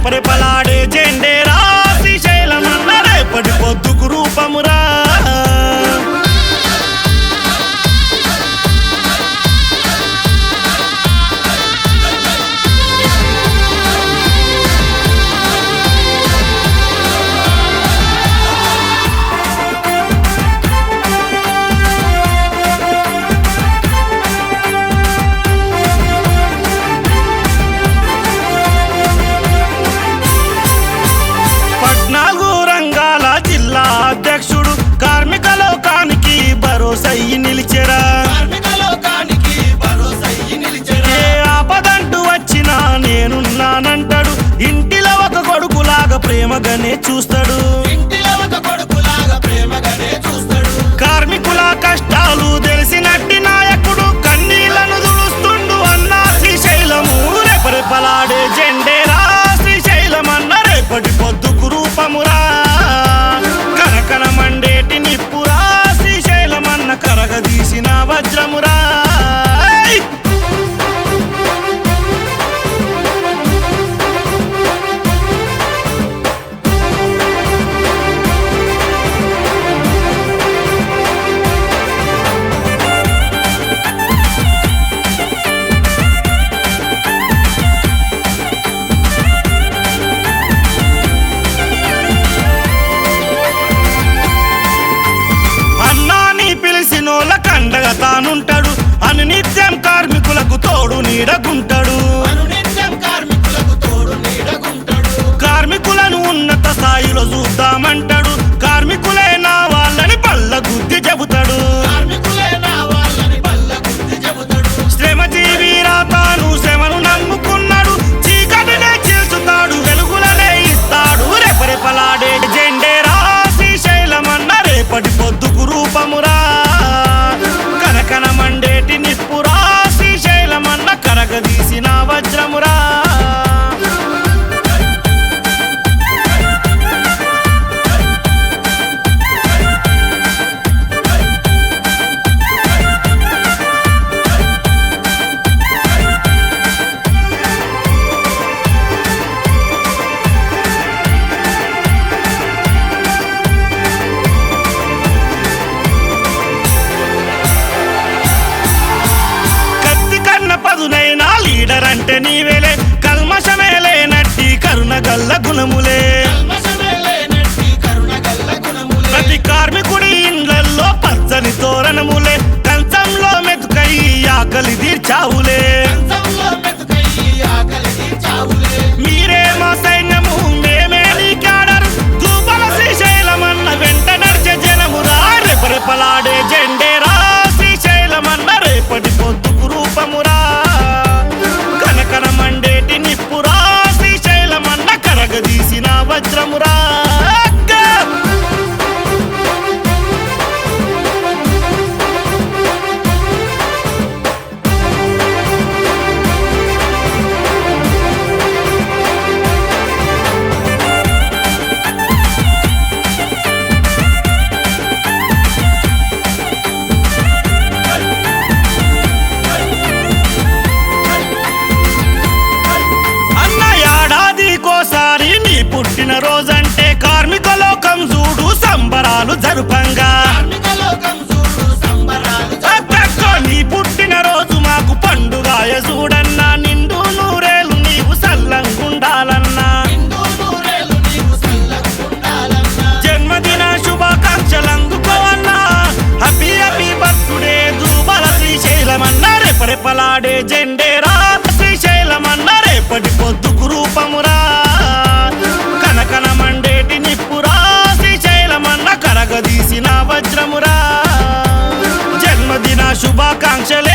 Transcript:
రెపరెపలాడే జెండేరా శ్రీశైలమన్న రేపటి పొద్దుకు రూపమురా అధ్యక్షుడు కార్మిక లోకానికి భరోసయ్యి నిలిచెరా ఏ ఆపదంటూ వచ్చినా నేనున్నానంటాడు ఇంటిలో ఒక కొడుకులాగా ప్రేమగానే చూస్తాడు కార్మికుల కష్టాలు తెలిసినట్టి నాయకుడు కన్నీళ్లను దుడుస్తుండు అన్నా శ్రీశైలము రెపరెపలాడే జెండేరా శ్రీశైలమన్న రేపటి పొద్దుకు రూపమురా మండేటి నిప్పురా శ్రీశైలమన్న కరగదీసిన వజ్రమురా కండగా తానుంటాడు అనునిత్యం కార్మికులకు తోడు నీడగుంటాడు కార్మికులను ఉన్నత స్థాయిలో చూద్దామంటాడు కార్మికులే నా వాళ్ళని పళ్ళ గుద్ది చెబుతాడు శ్రమజీవిరా తాను శ్రమను నమ్ముకున్నాడు చీకటినే చీల్చుతాడు వెలుగులనే ఇస్తాడు రెపరెపలాడే జెండేరా శ్రీశైలమన్న రేపటి పొద్దుకు రూపమురా మండేటి నిప్పురా శ్రీశైలమన్న కరగదీసిన వజ్రమురా పదునైనా లీడర్ అంటే నీవేలే కల్మషమేలే నట్టి కరుణగల్ల గుణములే ప్రతి కార్మికుడి ఇండ్లల్లో పచ్చని తోరణములే కంచంలో మెతుకై ఆకలి తీర్చావులే మీరే మా సైన్యము మేమే నీ క్యాడరు దూపల శ్రీశైలమన్న వెంట నడిచే జనమురా రెపరెపలాడే జెండేరా శ్రీశైలమన్న రేపటి పొద్దుకు రూపమురా మండేటి నిప్పురా శ్రీశైలమన్న కరగదీసిన వజ్రమురా పుట్టిన రోజంటే కార్మిక లోకం చూడు సంబరాలు జరుపంగా నీ పుట్టిన రోజు మాకు పండుగాయ చూడన్నా నిండు నూరేలు నీవు సల్లంగుండాలన్నా జన్మదిన శుభాకాంక్షలు అందుకోవన్నా హ్యాపీ హ్యాపీ బర్త్డే దూబల శ్రీశైలమన్న రెపరెపలాడే జెండేరా శ్రీశైలమన్న రేపటి పొద్దుకు రూపమురా మండేటి నిప్పురా శ్రీశైలమన్న కరగదీసిన వజ్రమురా జన్మదిన శుభాకాంక్షలే